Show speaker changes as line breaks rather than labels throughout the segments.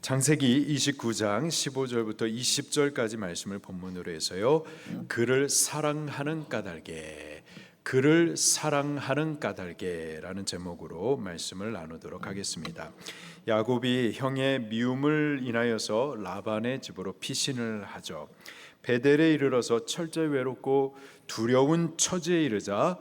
창세기 29장 15절부터 20절까지 말씀을 본문으로 해서요. 그를 사랑하는 까닭에, 그를 사랑하는 까닭에라는 제목으로 말씀을 나누도록 하겠습니다. 야곱이 형의 미움을 인하여서 라반의 집으로 피신을 하죠. 베델에 이르러서 철저히 외롭고 두려운 처지에 이르자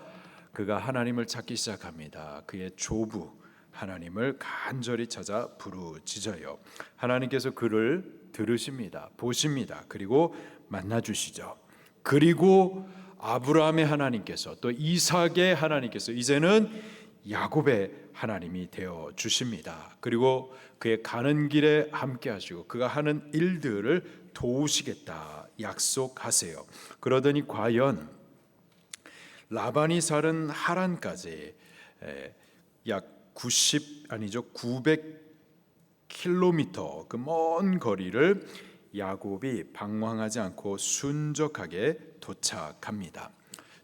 그가 하나님을 찾기 시작합니다. 그의 조부 하나님을 간절히 찾아 부르짖어요. 하나님께서 그를 들으십니다. 보십니다. 그리고 만나주시죠. 그리고 아브라함의 하나님께서 또 이삭의 하나님께서 이제는 야곱의 하나님이 되어 주십니다. 그리고 그의 가는 길에 함께 하시고 그가 하는 일들을 도우시겠다 약속하세요. 그러더니 과연 라반이 사는 하란까지 약 900km 그 먼 거리를 야곱이 방황하지 않고 순적하게 도착합니다.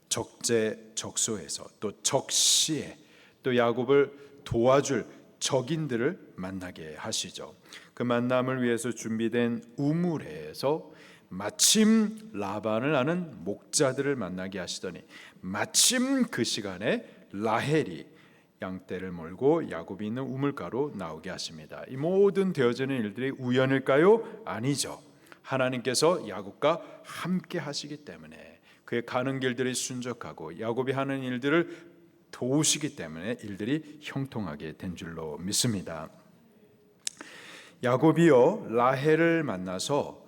적재적소에서 또 적시에 또 야곱을 도와줄 적인들을 만나게 하시죠. 그 만남을 위해서 준비된 우물에서 마침 라반을 아는 목자들을 만나게 하시더니 마침 그 시간에 라헬이 양떼를 몰고 야곱이 있는 우물가로 나오게 하십니다. 이 모든 되어지는 일들이 우연일까요? 아니죠. 하나님께서 야곱과 함께 하시기 때문에 그의 가는 길들이 순적하고 야곱이 하는 일들을 도우시기 때문에 일들이 형통하게 된 줄로 믿습니다. 야곱이요 라헬을 만나서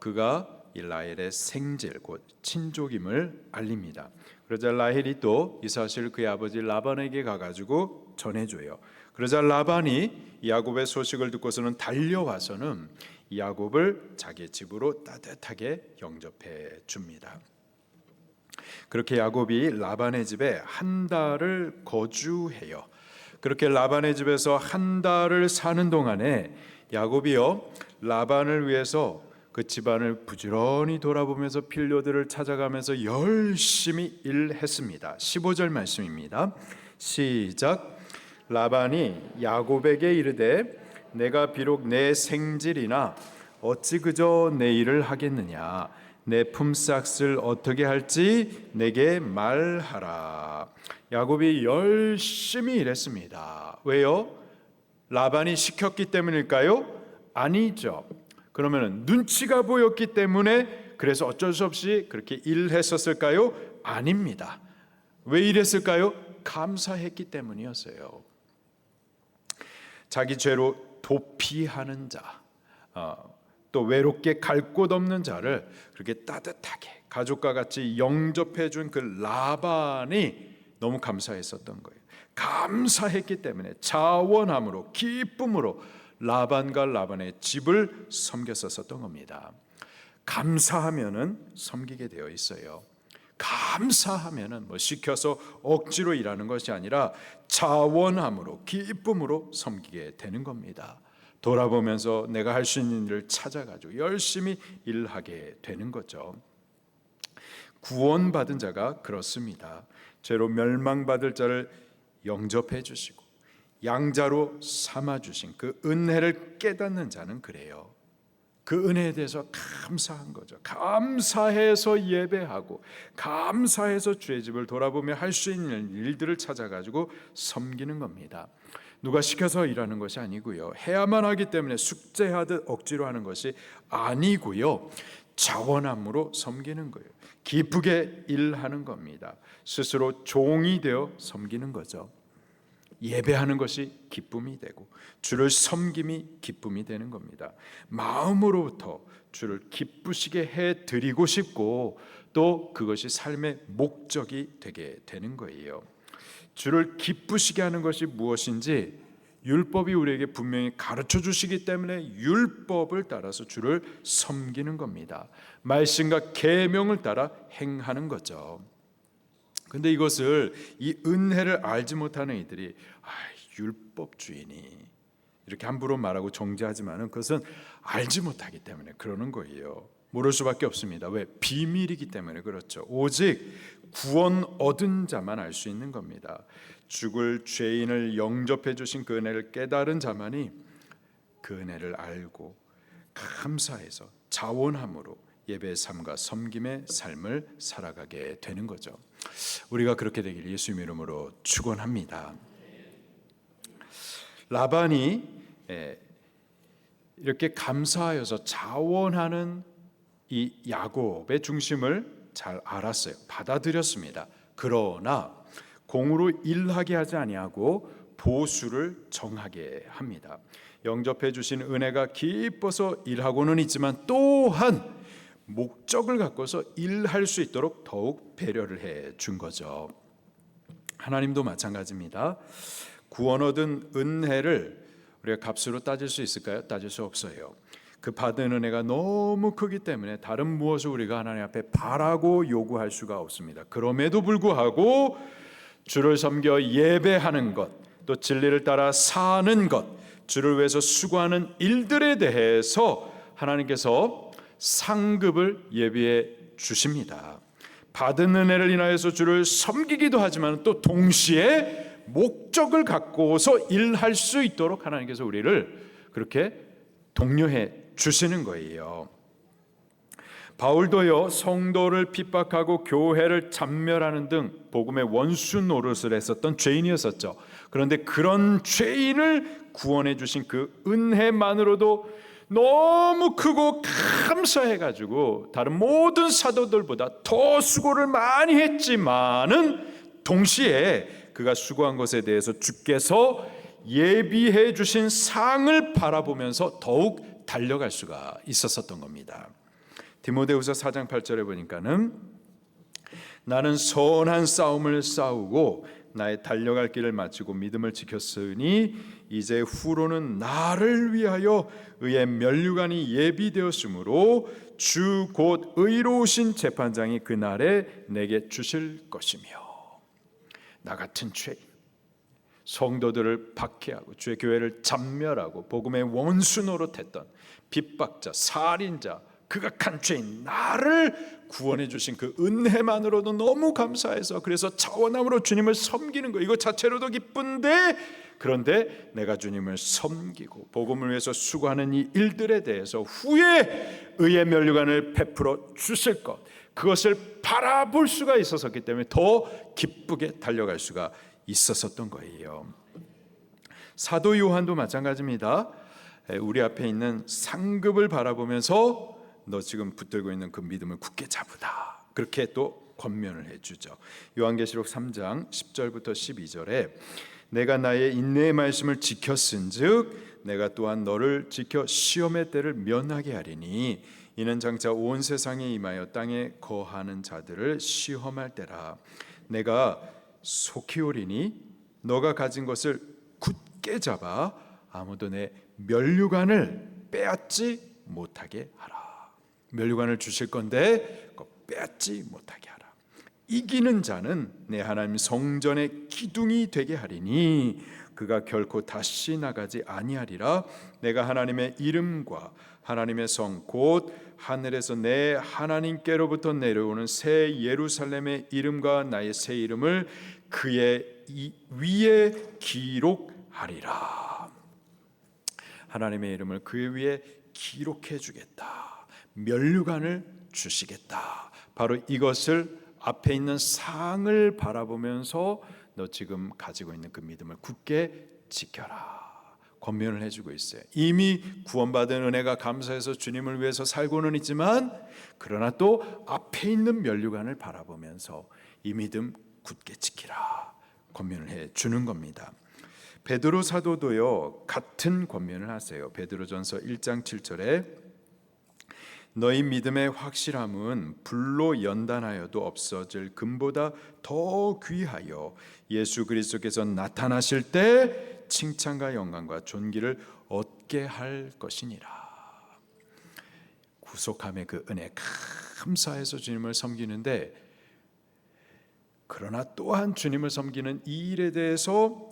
그가 이 라헬의 생질 곧 친족임을 알립니다. 그러자 라헬이 또 이 사실을 그의 아버지 라반에게 가가지고 전해줘요. 그러자 라반이 야곱의 소식을 듣고서는 달려와서는 야곱을 자기 집으로 따뜻하게 영접해 줍니다. 그렇게 야곱이 라반의 집에 한 달을 거주해요. 그렇게 라반의 집에서 한 달을 사는 동안에 야곱이요 라반을 위해서 그 집안을 부지런히 돌아보면서 필요들을 찾아가면서 열심히 일했습니다. 15절 말씀입니다. 시작. 라반이 야곱에게 이르되 내가 비록 내 생질이나 어찌 그저 내 일을 하겠느냐. 내 품삯을 어떻게 할지 내게 말하라. 야곱이 열심히 일했습니다. 왜요? 라반이 시켰기 때문일까요? 아니죠. 그러면 눈치가 보였기 때문에 그래서 어쩔 수 없이 그렇게 일했었을까요? 아닙니다. 왜 이랬을까요? 감사했기 때문이었어요. 자기 죄로 도피하는 자, 또 외롭게 갈 곳 없는 자를 그렇게 따뜻하게 가족과 같이 영접해 준 그 라반이 너무 감사했었던 거예요. 감사했기 때문에 자원함으로 기쁨으로 라반과 라반의 집을 섬겼었던 겁니다. 감사하면은 섬기게 되어 있어요. 감사하면은 뭐 시켜서 억지로 일하는 것이 아니라 자원함으로 기쁨으로 섬기게 되는 겁니다. 돌아보면서 내가 할 수 있는 일을 찾아가지고 열심히 일하게 되는 거죠. 구원받은 자가 그렇습니다. 죄로 멸망받을 자를 영접해 주시고 양자로 삼아주신 그 은혜를 깨닫는 자는 그래요. 그 은혜에 대해서 감사한 거죠. 감사해서 예배하고 감사해서 주의 집을 돌아보며 할 수 있는 일들을 찾아가지고 섬기는 겁니다. 누가 시켜서 일하는 것이 아니고요. 해야만 하기 때문에 숙제하듯 억지로 하는 것이 아니고요. 자원함으로 섬기는 거예요. 기쁘게 일하는 겁니다. 스스로 종이 되어 섬기는 거죠. 예배하는 것이 기쁨이 되고 주를 섬김이 기쁨이 되는 겁니다. 마음으로부터 주를 기쁘시게 해드리고 싶고 또 그것이 삶의 목적이 되게 되는 거예요. 주를 기쁘시게 하는 것이 무엇인지 율법이 우리에게 분명히 가르쳐 주시기 때문에 율법을 따라서 주를 섬기는 겁니다. 말씀과 계명을 따라 행하는 거죠. 근데 이것을 이 은혜를 알지 못하는 이들이 율법주의니 이렇게 함부로 말하고 정죄하지만은 그것은 알지 못하기 때문에 그러는 거예요. 모를 수밖에 없습니다. 왜? 비밀이기 때문에 그렇죠. 오직 구원 얻은 자만 알 수 있는 겁니다. 죽을 죄인을 영접해 주신 그 은혜를 깨달은 자만이 그 그 은혜를 알고 감사해서 자원함으로 예배의 삶과 섬김의 삶을 살아가게 되는 거죠. 우리가 그렇게 되길 예수님 이름으로 축원합니다. 라반이 이렇게 감사하여서 자원하는 이 야곱의 중심을 잘 알았어요. 받아들였습니다. 그러나 공으로 일하게 하지 아니하고 보수를 정하게 합니다. 영접해 주신 은혜가 기뻐서 일하고는 있지만 또한 목적을 갖고서 일할 수 있도록 더욱 배려를 해 준 거죠. 하나님도 마찬가지입니다. 구원 얻은 은혜를 우리가 값으로 따질 수 있을까요? 따질 수 없어요. 그 받은 은혜가 너무 크기 때문에 다른 무엇을 우리가 하나님 앞에 바라고 요구할 수가 없습니다. 그럼에도 불구하고 주를 섬겨 예배하는 것, 또 진리를 따라 사는 것, 주를 위해서 수고하는 일들에 대해서 하나님께서 상급을 예비해 주십니다. 받은 은혜를 인하여서 주를 섬기기도 하지만 또 동시에 목적을 갖고서 일할 수 있도록 하나님께서 우리를 그렇게 독려해 주시는 거예요. 바울도요, 성도를 핍박하고 교회를 잔멸하는 등 복음의 원수 노릇을 했었던 죄인이었었죠. 그런데 그런 죄인을 구원해 주신 그 은혜만으로도 너무 크고 감사해가지고 다른 모든 사도들보다 더 수고를 많이 했지만은 동시에 그가 수고한 것에 대해서 주께서 예비해 주신 상을 바라보면서 더욱 달려갈 수가 있었던 겁니다. 디모데후서 4장 8절에 보니까는 나는 선한 싸움을 싸우고 나의 달려갈 길을 마치고 믿음을 지켰으니 이제 후로는 나를 위하여 의의 면류관이 예비되었으므로 주 곧 의로우신 재판장이 그날에 내게 주실 것이며. 나 같은 죄인, 성도들을 박해하고 주의 교회를 잔멸하고 복음의 원수 노릇했던 핍박자, 살인자, 극악한 죄인 나를 구원해 주신 그 은혜만으로도 너무 감사해서 그래서 자원함으로 주님을 섬기는 거, 이거 자체로도 기쁜데, 그런데 내가 주님을 섬기고 복음을 위해서 수고하는 이 일들에 대해서 후에 의의 면류관을 베풀어 주실 것, 그것을 바라볼 수가 있었기 때문에 더 기쁘게 달려갈 수가 있었던 거예요. 사도 요한도 마찬가지입니다. 우리 앞에 있는 상급을 바라보면서 너 지금 붙들고 있는 그 믿음을 굳게 잡으다, 그렇게 또 권면을 해주죠. 요한계시록 3장 10절부터 12절에 내가 나의 인내의 말씀을 지켰은즉 내가 또한 너를 지켜 시험의 때를 면하게 하리니 이는 장차 온 세상에 임하여 땅에 거하는 자들을 시험할 때라. 내가 속히 오리니 너가 가진 것을 굳게 잡아 아무도 내 면류관을 빼앗지 못하게 하라. 면류관을 주실 건데 빼앗지 못하게 하라. 이기는 자는 내 하나님 성전의 기둥이 되게 하리니 그가 결코 다시 나가지 아니하리라. 내가 하나님의 이름과 하나님의 성 곧 하늘에서 내 하나님께로부터 내려오는 새 예루살렘의 이름과 나의 새 이름을 그의 위에 기록하리라. 하나님의 이름을 그의 위에 기록해 주겠다. 면류관을 주시겠다. 바로 이것을 앞에 있는 상을 바라보면서 너 지금 가지고 있는 그 믿음을 굳게 지켜라. 권면을 해주고 있어요. 이미 구원받은 은혜가 감사해서 주님을 위해서 살고는 있지만 그러나 또 앞에 있는 면류관을 바라보면서 이 믿음 굳게 지키라. 권면을 해주는 겁니다. 베드로 사도도요 같은 권면을 하세요. 베드로전서 1장 7절에 너희 믿음의 확실함은 불로 연단하여도 없어질 금보다 더 귀하여 예수 그리스도께서 나타나실 때 칭찬과 영광과 존귀를 얻게 할 것이니라. 구속함의 그 은혜 감사해서 주님을 섬기는데, 그러나 또한 주님을 섬기는 이 일에 대해서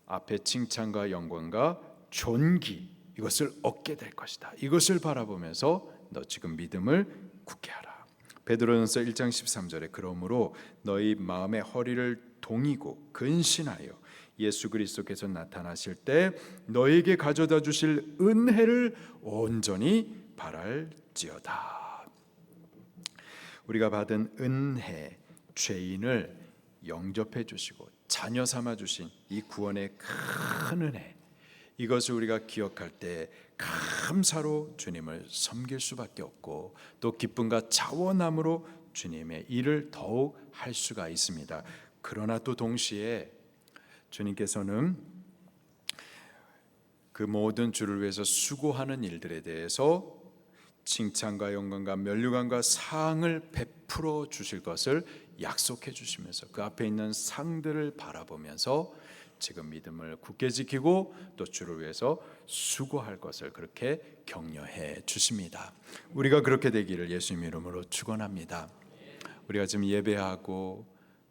앞에 칭찬과 영광과 존귀, 이것을 얻게 될 것이다. 이것을 바라보면서 너 지금 믿음을 굳게 하라. 베드로전서 1장 13절에 그러므로 너희 마음의 허리를 동이고 근신하여 예수 그리스도께서 나타나실 때 너에게 가져다 주실 은혜를 온전히 바랄지어다. 우리가 받은 은혜, 죄인을 영접해 주시고 자녀 삼아 주신 이 구원의 큰 은혜, 이것을 우리가 기억할 때 감사로 주님을 섬길 수밖에 없고 또 기쁨과 자원함으로 주님의 일을 더욱 할 수가 있습니다. 그러나 또 동시에 주님께서는 그 모든 주를 위해서 수고하는 일들에 대해서 칭찬과 영광과 면류관과 상을 베풀어 주실 것을 약속해 주시면서 그 앞에 있는 상들을 바라보면서 지금 믿음을 굳게 지키고 또 주를 위해서 수고할 것을 그렇게 격려해 주십니다. 우리가 그렇게 되기를 예수님 이름으로 축원합니다. 우리가 지금 예배하고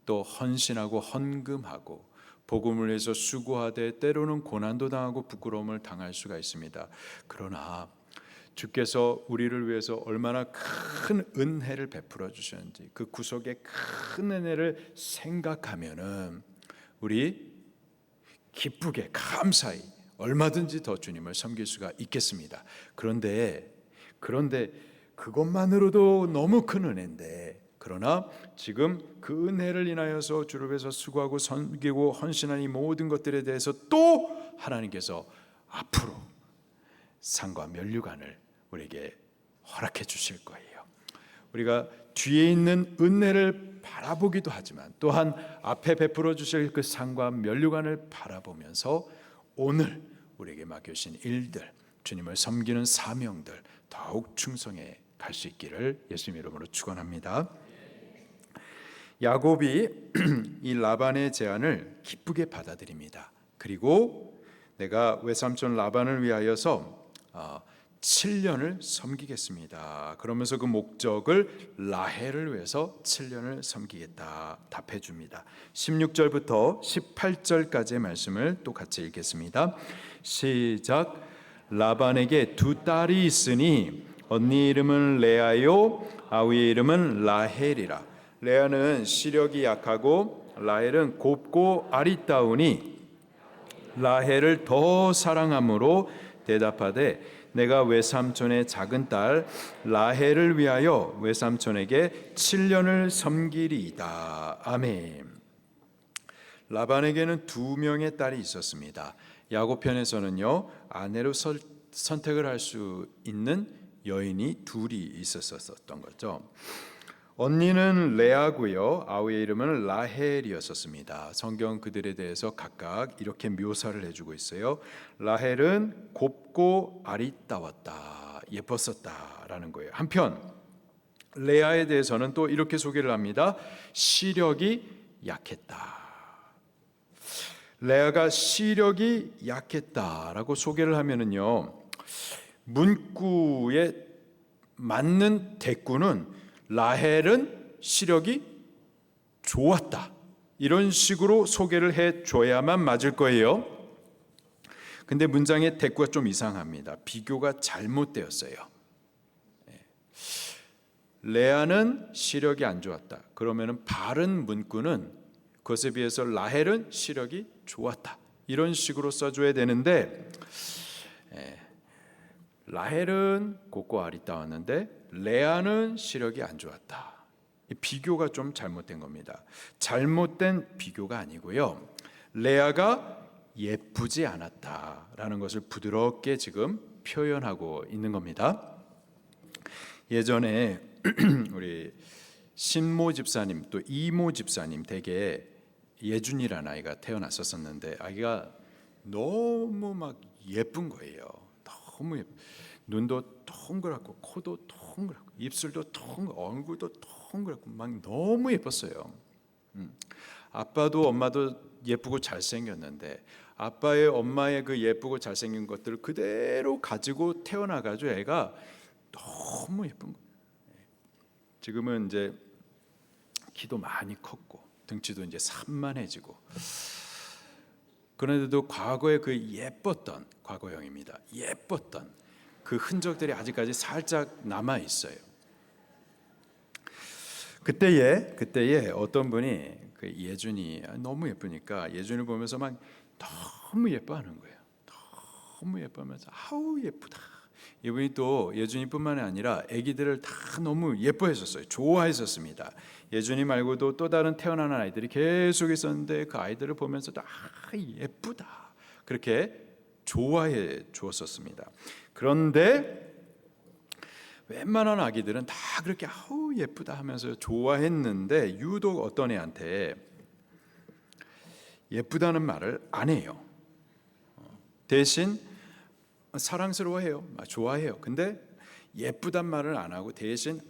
또 헌신하고 헌금하고 복음을 위해서 수고하되 때로는 고난도 당하고 부끄러움을 당할 수가 있습니다. 그러나 주께서 우리를 위해서 얼마나 큰 은혜를 베풀어 주셨는지 그 구속의 큰 은혜를 생각하면은 우리 기쁘게 감사히 얼마든지 더 주님을 섬길 수가 있겠습니다. 그런데 그것만으로도 너무 큰 은혜인데, 그러나 지금 그 은혜를 인하여서 주를 위해서 수고하고 섬기고 헌신한 이 모든 것들에 대해서 또 하나님께서 앞으로 상과 면류관을 우리에게 허락해 주실 거예요. 우리가 뒤에 있는 은혜를 바라보기도 하지만 또한 앞에 베풀어 주실 그 상과 면류관을 바라보면서 오늘 우리에게 맡겨주신 일들, 주님을 섬기는 사명들 더욱 충성해 갈 수 있기를 예수님 이름으로 축원합니다. 야곱이 이 라반의 제안을 기쁘게 받아들입니다. 그리고 내가 외삼촌 라반을 위하여서 7년을 섬기겠습니다. 그러면서 그 목적을 라헬을 위해서 7년을 섬기겠다 답해 줍니다. 16절부터 18절까지의 말씀을 또 같이 읽겠습니다. 시작. 라반에게 두 딸이 있으니 언니 이름은 레아요 아우의 이름은 라헬이라. 레아는 시력이 약하고 라헬은 곱고 아리따우니 라헬을 더 사랑함으로 대답하되 내가 외삼촌의 작은 딸 라헬을 위하여 외삼촌에게 7년을 섬기리이다. 아멘. 라반에게는 2명의 딸이 있었습니다. 야고편에서는요 아내로 선택을 할 수 있는 여인이 둘이 있었던 거죠. 언니는 레아고요 아우의 이름은 라헬이었습니다. 성경 그들에 대해서 각각 이렇게 묘사를 해주고 있어요. 라헬은 곱고 아리따웠다, 예뻤었다라는 거예요. 한편 레아에 대해서는 또 이렇게 소개를 합니다. 시력이 약했다. 레아가 시력이 약했다라고 소개를 하면은요 문구에 맞는 대꾸는 라헬은 시력이 좋았다, 이런 식으로 소개를 해줘야만 맞을 거예요. 근데 문장의 대꾸가 좀 이상합니다. 비교가 잘못되었어요. 레아는 시력이 안 좋았다. 그러면은 바른 문구는 그것에 비해서 라헬은 시력이 좋았다, 이런 식으로 써줘야 되는데 라헬은 곱고 아리따웠는데 레아는 시력이 안 좋았다. 이 비교가 좀 잘못된 겁니다. 잘못된 비교가 아니고요, 레아가 예쁘지 않았다라는 것을 부드럽게 지금 표현하고 있는 겁니다. 예전에 우리 신모 집사님 또 이모 집사님 댁에 예준이라는 아이가 태어났었는데 아기가 너무 막 예쁜 거예요. 너무 예쁜. 눈도 동그랗고 코도 동그랗고 입술도 얼굴도 동그랗고 막 너무 예뻤어요. 아빠도 엄마도 예쁘고 잘생겼는데 아빠의 엄마의 그 예쁘고 잘생긴 것들을 그대로 가지고 태어나가지고 애가 너무 예쁜 거예요. 지금은 이제 키도 많이 컸고 등치도 이제 산만해지고, 그런데도 과거에 그 예뻤던 과거형입니다. 예뻤던 그 흔적들이 아직까지 살짝 남아 있어요. 그때에 어떤 분이 그 예준이 너무 예쁘니까 예준을 보면서 막 너무 예뻐하는 거예요. 너무 예뻐하면서 아우 예쁘다. 이분이 또 예준이뿐만이 아니라 아기들을 다 너무 예뻐했었어요. 좋아했었습니다. 예준이 말고도 또 다른 태어나는 아이들이 계속 있었는데 그 아이들을 보면서도 예쁘다 그렇게 좋아해 주었었습니다. 그런데 웬만한 아기들은 다 그렇게 아우 예쁘다 하면서 좋아했는데 유독 어떤 애한테 예쁘다는 말을 안 해요. 대신 사랑스러워해요. 좋아해요. 근데 예쁘단 말을 안 하고 대신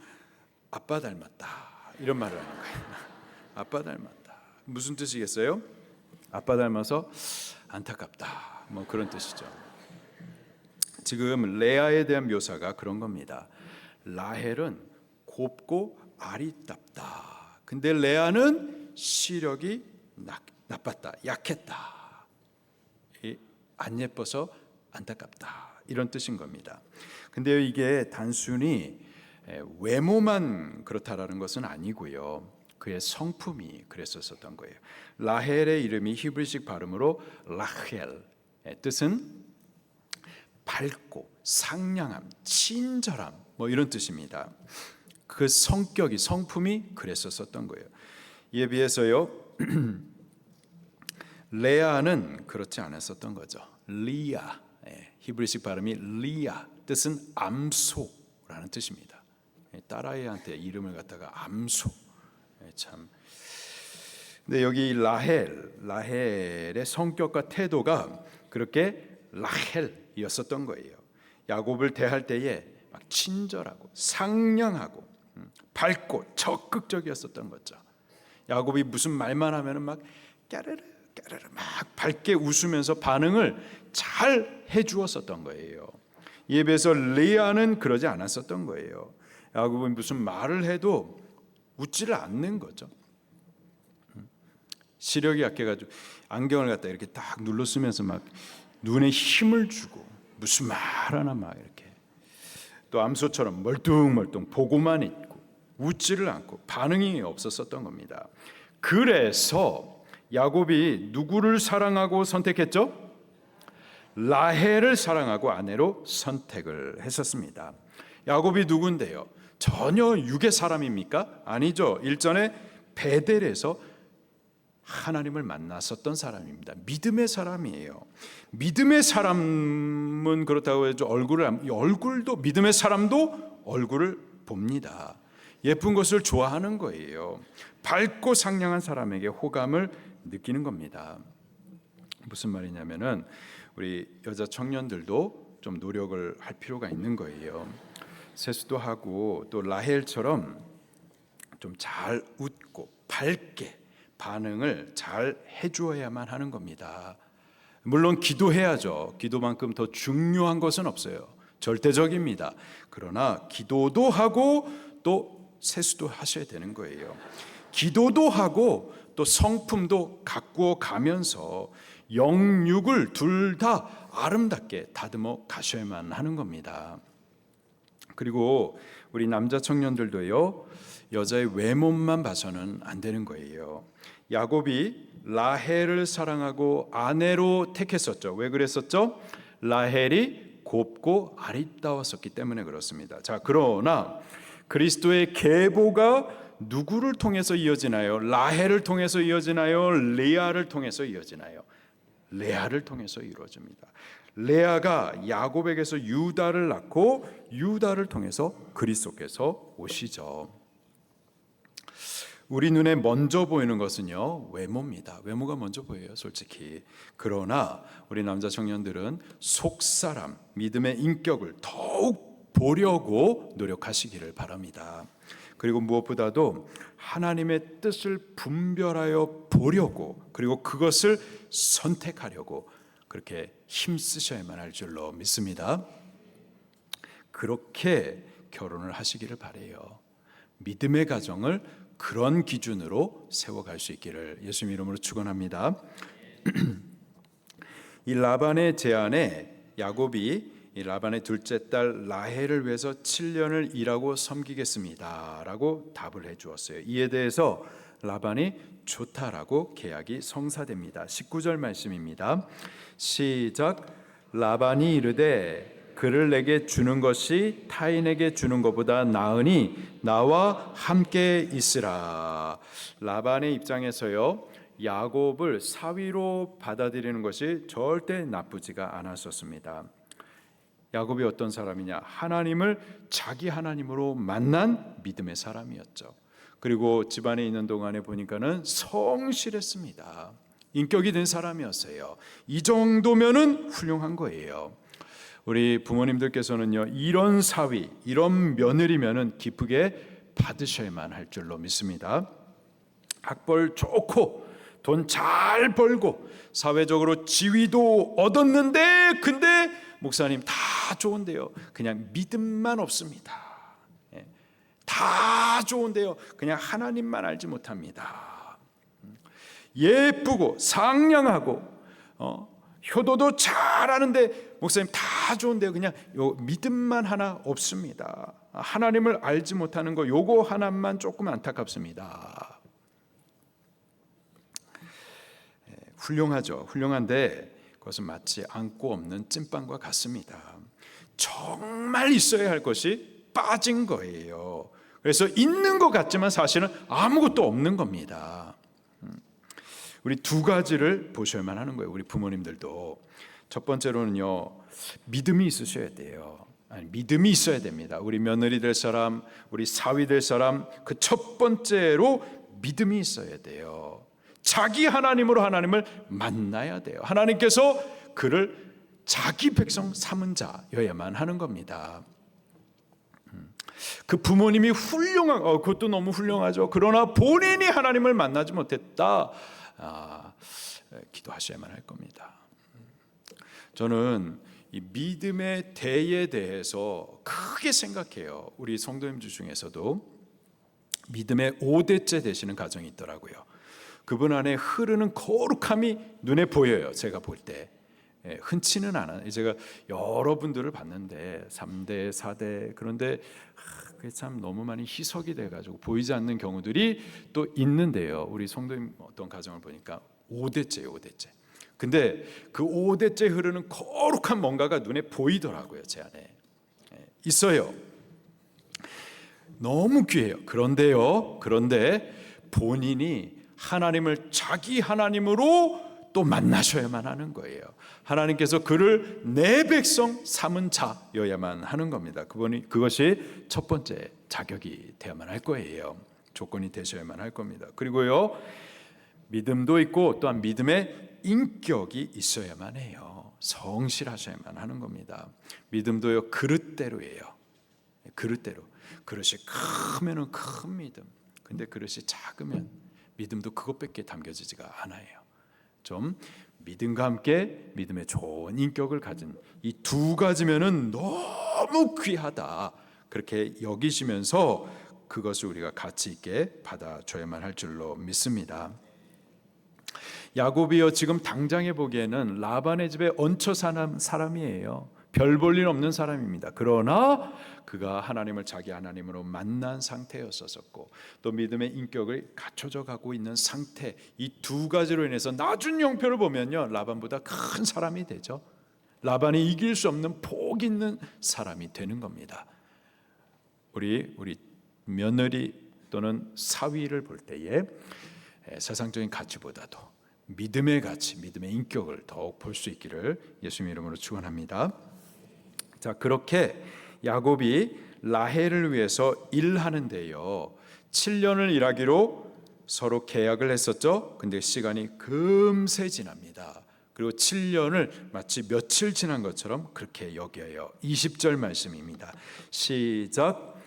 아빠 닮았다 이런 말을 하는 거예요. 아빠 닮았다. 무슨 뜻이겠어요? 아빠 닮아서 안타깝다. 뭐 그런 뜻이죠. 지금 레아에 대한 묘사가 그런 겁니다. 라헬은 곱고 아리답다. 근데 레아는 시력이 나빴다. 약했다. 안 예뻐서 안타깝다. 이런 뜻인 겁니다. 근데 이게 단순히 외모만 그렇다라는 것은 아니고요. 그의 성품이 그랬었던 거예요. 라헬의 이름이 히브리식 발음으로 라헬, 뜻은 밝고 상냥함, 친절함 뭐 이런 뜻입니다. 그 성격이 성품이 그랬었던 거예요. 이에 비해서요 레아는 그렇지 않았었던 거죠. 리아, 히브리식 발음이 리아, 뜻은 암소라는 뜻입니다. 딸아이한테 이름을 갖다가 암소. 참. 근데 여기 라헬의 성격과 태도가 그렇게 라헬이었었던 거예요. 야곱을 대할 때에 막 친절하고 상냥하고 밝고 적극적이었었던 거죠. 야곱이 무슨 말만 하면은 막 까르르 까르르 막 밝게 웃으면서 반응을 잘 해주었었던 거예요. 이에 비해서 레아는 그러지 않았었던 거예요. 야곱은 무슨 말을 해도 웃지를 않는 거죠. 시력이 약해가지고 안경을 갖다 이렇게 딱 눌러 쓰면서 막 눈에 힘을 주고 무슨 말 하나 막 이렇게 또 암소처럼 멀뚱멀뚱 보고만 있고 웃지를 않고 반응이 없었었던 겁니다. 그래서 야곱이 누구를 사랑하고 선택했죠? 라헬을 사랑하고 아내로 선택을 했었습니다. 야곱이 누군데요? 전혀 육의 사람입니까? 아니죠. 일전에 베델에서 하나님을 만났었던 사람입니다. 믿음의 사람이에요. 믿음의 사람은 그렇다고 해서 얼굴도 믿음의 사람도 얼굴을 봅니다. 예쁜 것을 좋아하는 거예요. 밝고 상냥한 사람에게 호감을 느끼는 겁니다. 무슨 말이냐면은 우리 여자 청년들도 좀 노력을 할 필요가 있는 거예요. 세수도 하고 또 라헬처럼 좀 잘 웃고 밝게 반응을 잘 해주어야만 하는 겁니다. 물론 기도해야죠. 기도만큼 더 중요한 것은 없어요. 절대적입니다. 그러나 기도도 하고 또 세수도 하셔야 되는 거예요. 기도도 하고 또 성품도 가꾸어 가면서 영육을 둘 다 아름답게 다듬어 가셔야만 하는 겁니다. 그리고 우리 남자 청년들도요, 여자의 외모만 봐서는 안 되는 거예요. 야곱이 라헬을 사랑하고 아내로 택했었죠. 왜 그랬었죠? 라헬이 곱고 아리따웠었기 때문에 그렇습니다. 자, 그러나 그리스도의 계보가 누구를 통해서 이어지나요? 라헬을 통해서 이어지나요? 레아를 통해서 이어지나요? 레아를 통해서 이루어집니다. 레아가 야곱에게서 유다를 낳고 유다를 통해서 그리스도께서 오시죠. 우리 눈에 먼저 보이는 것은요, 외모입니다. 외모가 먼저 보여요, 솔직히. 그러나 우리 남자 청년들은 속사람, 믿음의 인격을 더욱 보려고 노력하시기를 바랍니다. 그리고 무엇보다도 하나님의 뜻을 분별하여 보려고, 그리고 그것을 선택하려고 그렇게 힘쓰셔야만 할 줄로 믿습니다. 그렇게 결혼을 하시기를 바라요. 믿음의 가정을 그런 기준으로 세워갈 수 있기를 예수님 이름으로 축원합니다. 이 라반의 제안에 야곱이 이 라반의 둘째 딸 라헬을 위해서 7년을 일하고 섬기겠습니다 라고 답을 해 주었어요. 이에 대해서 라반이 좋다라고 계약이 성사됩니다. 19절 말씀입니다. 시작. 라반이 이르되 그를 내게 주는 것이 타인에게 주는 것보다 나으니 나와 함께 있으라. 라반의 입장에서요, 야곱을 사위로 받아들이는 것이 절대 나쁘지가 않았었습니다. 야곱이 어떤 사람이냐? 하나님을 자기 하나님으로 만난 믿음의 사람이었죠. 그리고 집안에 있는 동안에 보니까는 성실했습니다. 인격이 된 사람이었어요. 이 정도면은 훌륭한 거예요. 우리 부모님들께서는요, 이런 사위, 이런 며느리면은 기쁘게 받으셔야만 할 줄로 믿습니다. 학벌 좋고 돈 잘 벌고 사회적으로 지위도 얻었는데, 근데 목사님 다 좋은데요, 그냥 믿음만 없습니다. 다 좋은데요, 그냥 하나님만 알지 못합니다. 예쁘고 상냥하고 효도도 잘하는데 목사님 다 좋은데요, 그냥 요 믿음만 하나 없습니다. 하나님을 알지 못하는 거, 요거 하나만 조금 안타깝습니다. 훌륭하죠. 훌륭한데 그것은 마치 안고 없는 찐빵과 같습니다. 정말 있어야 할 것이 빠진 거예요. 그래서 있는 것 같지만 사실은 아무것도 없는 겁니다. 우리 두 가지를 보셔야만 하는 거예요. 우리 부모님들도. 첫 번째로는요, 믿음이 있으셔야 돼요. 믿음이 있어야 됩니다. 우리 며느리 될 사람, 우리 사위 될 사람, 그 첫 번째로 믿음이 있어야 돼요. 자기 하나님으로 하나님을 만나야 돼요. 하나님께서 그를 자기 백성 삼은 자여야만 하는 겁니다. 그 부모님이 훌륭한, 그것도 너무 훌륭하죠. 그러나 본인이 하나님을 만나지 못했다, 기도하셔야만 할 겁니다. 저는 이 믿음의 대에 대해서 크게 생각해요. 우리 성도님들 중에서도 믿음의 5대째 되시는 가정이 있더라고요. 그분 안에 흐르는 거룩함이 눈에 보여요. 제가 볼 때. 흔치는 않아요. 제가 여러분들을 봤는데 3대, 4대, 그런데 그게 참 너무 많이 희석이 돼가지고 보이지 않는 경우들이 또 있는데요. 우리 성도님 어떤 가정을 보니까 5대째예요, 5대째. 근데 그 5대째 흐르는 거룩한 뭔가가 눈에 보이더라고요. 제 안에 있어요. 너무 귀해요. 그런데 본인이 하나님을 자기 하나님으로 또 만나셔야만 하는 거예요. 하나님께서 그를 내 백성 삼은 자여야만 하는 겁니다. 그것이 첫 번째 자격이 되어야만 할 거예요. 조건이 되셔야만 할 겁니다. 그리고요, 믿음도 있고 또한 믿음의 인격이 있어야만 해요. 성실하셔야만 하는 겁니다. 믿음도요, 그릇대로예요. 그릇대로. 그릇이 크면은 큰 믿음, 근데 그릇이 작으면 믿음도 그것밖에 담겨지지가 않아요. 좀 믿음과 함께 믿음의 좋은 인격을 가진 이 두 가지면은 너무 귀하다, 그렇게 여기시면서 그것을 우리가 가치 있게 받아줘야만 할 줄로 믿습니다. 야곱이요, 지금 당장에 보기에는 라반의 집에 얹혀 사는 사람이에요. 별 볼 일 없는 사람입니다. 그러나 그가 하나님을 자기 하나님으로 만난 상태였었고, 또 믿음의 인격을 갖춰져 가고 있는 상태, 이 두 가지로 인해서 나중 형편을 보면요, 라반보다 큰 사람이 되죠. 라반이 이길 수 없는 복 있는 사람이 되는 겁니다. 우리 며느리 또는 사위를 볼 때에 세상적인 가치보다도 믿음의 가치, 믿음의 인격을 더욱 볼 수 있기를 예수님 이름으로 축원합니다. 자, 그렇게 야곱이 라헬을 위해서 일하는데요, 7년을 일하기로 서로 계약을 했었죠. 근데 시간이 금세 지납니다. 그리고 7년을 마치 며칠 지난 것처럼 그렇게 여겨요. 20절 말씀입니다. 시작.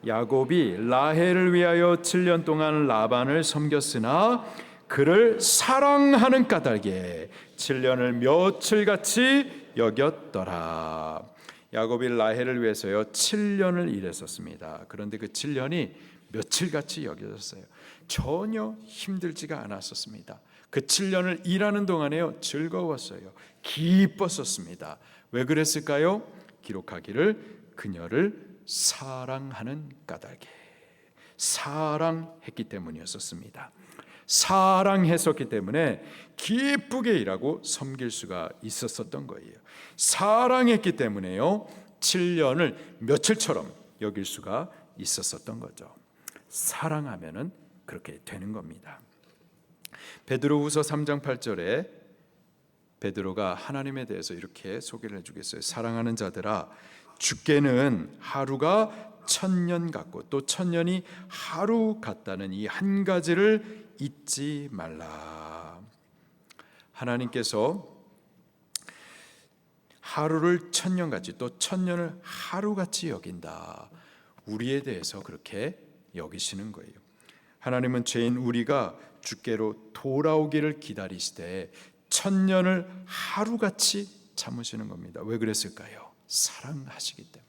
야곱이 라헬을 위하여 7년 동안 라반을 섬겼으나 그를 사랑하는 까닭에 7년을 며칠같이 여겼더라. 야곱이 라헬을 위해서요 7년을 일했었습니다. 그런데 그 7년이 며칠같이 여겨졌어요. 전혀 힘들지가 않았었습니다. 그 7년을 일하는 동안에요 즐거웠어요. 기뻤었습니다. 왜 그랬을까요? 기록하기를 그녀를 사랑하는 까닭에, 사랑했기 때문이었습니다. 사랑했었기 때문에 기쁘게 일하고 섬길 수가 있었던 거예요. 사랑했기 때문에요 7년을 며칠처럼 여길 수가 있었던 거죠. 사랑하면은 그렇게 되는 겁니다. 베드로후서 3장 8절에 베드로가 하나님에 대해서 이렇게 소개를 해주겠어요. 사랑하는 자들아, 주께는 하루가 1000년 같고 또 1000년이 하루 같다는 이 한 가지를 잊지 말라. 하나님께서 하루를 1000년같이 또 1000년을 하루같이 여긴다. 우리에 대해서 그렇게 여기시는 거예요. 하나님은 죄인 우리가 주께로 돌아오기를 기다리시되 1000년을 하루같이 참으시는 겁니다. 왜 그랬을까요? 사랑하시기 때문에.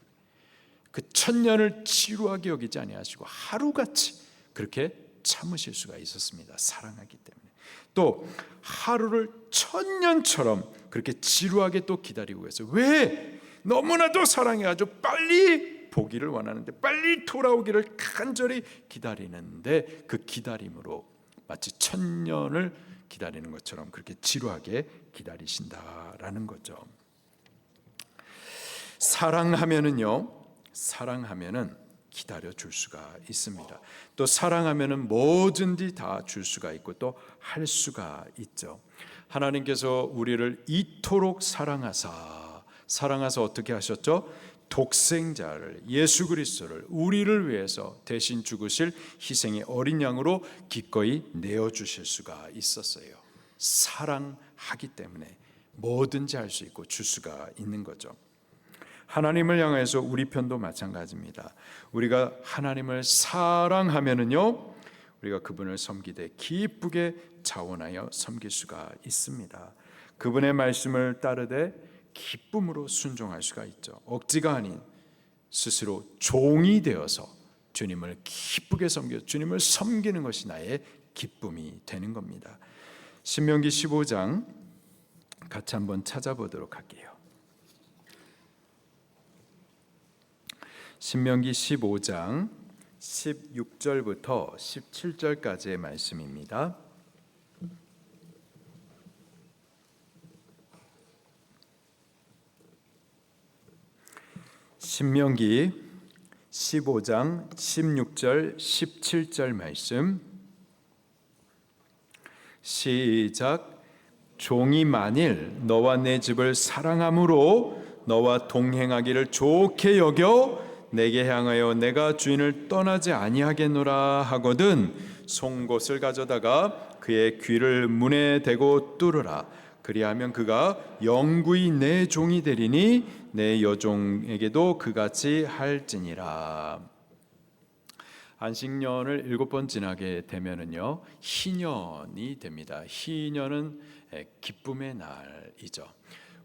그 1000년을 지루하게 여기지 아니하시고 하루같이 그렇게 참으실 수가 있었습니다. 사랑하기 때문에. 또 하루를 1000년처럼 그렇게 지루하게 또 기다리고 계세요. 왜? 너무나도 사랑해가지고 빨리 보기를 원하는데, 빨리 돌아오기를 간절히 기다리는데, 그 기다림으로 마치 1000년을 기다리는 것처럼 그렇게 지루하게 기다리신다라는 거죠. 사랑하면은 기다려 줄 수가 있습니다. 또 사랑하면은 뭐든지 다 줄 수가 있고 또 할 수가 있죠. 하나님께서 우리를 이토록 사랑하사 어떻게 하셨죠? 독생자를, 예수 그리스도를 우리를 위해서 대신 죽으실 희생의 어린 양으로 기꺼이 내어주실 수가 있었어요. 사랑하기 때문에 뭐든지 할 수 있고 줄 수가 있는 거죠. 하나님을 향해서 우리 편도 마찬가지입니다. 우리가 하나님을 사랑하면은요, 우리가 그분을 섬기되 기쁘게 자원하여 섬길 수가 있습니다. 그분의 말씀을 따르되 기쁨으로 순종할 수가 있죠. 억지가 아닌 스스로 종이 되어서 주님을 기쁘게 섬겨 주님을 섬기는 것이 나의 기쁨이 되는 겁니다. 신명기 15장 같이 한번 찾아보도록 할게요. 신명기 15장 16절부터 17절까지의 말씀입니다. 신명기 15장 16절 17절 말씀 시작. 종이 만일 너와 내 집을 사랑함으로 너와 동행하기를 좋게 여겨 내게 향하여 내가 주인을 떠나지 아니하겠노라 하거든 송곳을 가져다가 그의 귀를 문에 대고 뚫으라. 그리하면 그가 영구히 내 종이 되리니 내 여종에게도 그같이 할지니라. 안식년을 7번 지나게 되면은요 희년이 됩니다. 희년은 기쁨의 날이죠.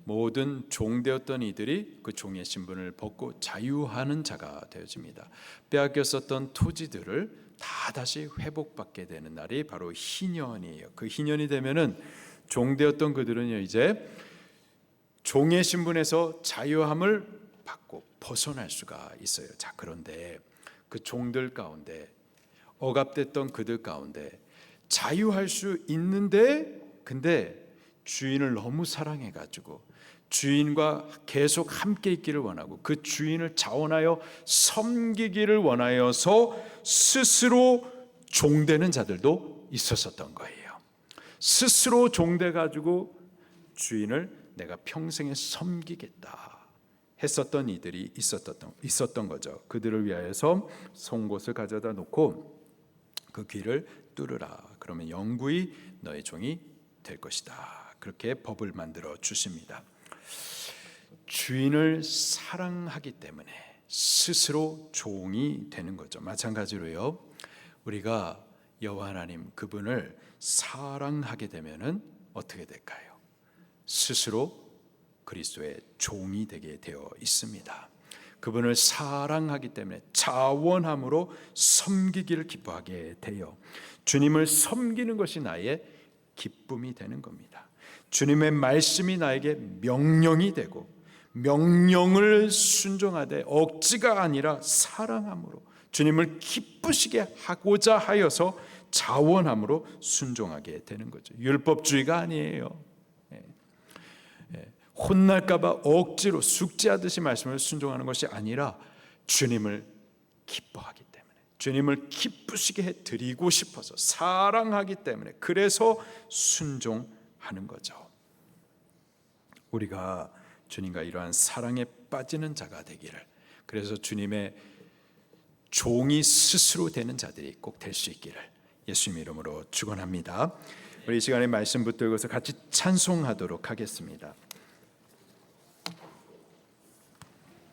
모든 종되었던 이들이 그 종의 신분을 벗고 자유하는 자가 되어집니다. 빼앗겼었던 토지들을 다 다시 회복받게 되는 날이 바로 희년이에요. 그 희년이 되면은 종되었던 그들은요 이제 종의 신분에서 자유함을 받고 벗어날 수가 있어요. 자, 그런데 그 종들 가운데 억압됐던 그들 가운데 자유할 수 있는데 근데 주인을 너무 사랑해가지고 주인과 계속 함께 있기를 원하고 그 주인을 자원하여 섬기기를 원하여서 스스로 종되는 자들도 있었던 거예요. 스스로 종돼가지고 주인을 내가 평생에 섬기겠다 했었던 이들이 있었던 거죠. 그들을 위하여서 송곳을 가져다 놓고 그 귀를 뚫으라. 그러면 영구히 너의 종이 될 것이다. 그렇게 법을 만들어 주십니다. 주인을 사랑하기 때문에 스스로 종이 되는 거죠. 마찬가지로요. 우리가 여호와 하나님 그분을 사랑하게 되면은 어떻게 될까요? 스스로 그리스도의 종이 되게 되어 있습니다. 그분을 사랑하기 때문에 자원함으로 섬기기를 기뻐하게 돼요. 주님을 섬기는 것이 나의 기쁨이 되는 겁니다. 주님의 말씀이 나에게 명령이 되고 명령을 순종하되 억지가 아니라 사랑함으로 주님을 기쁘시게 하고자 하여서 자원함으로 순종하게 되는 거죠. 율법주의가 아니에요. 혼날까 봐 억지로 숙제하듯이 말씀을 순종하는 것이 아니라 주님을 기뻐하기 때문에, 주님을 기쁘시게 해드리고 싶어서, 사랑하기 때문에, 그래서 순종하는 거죠. 우리가 주님과 이러한 사랑에 빠지는 자가 되기를, 그래서 주님의 종이 스스로 되는 자들이 꼭 될 수 있기를 예수님 이름으로 축원합니다. 우리 이 시간에 말씀 붙들고서 같이 찬송하도록 하겠습니다.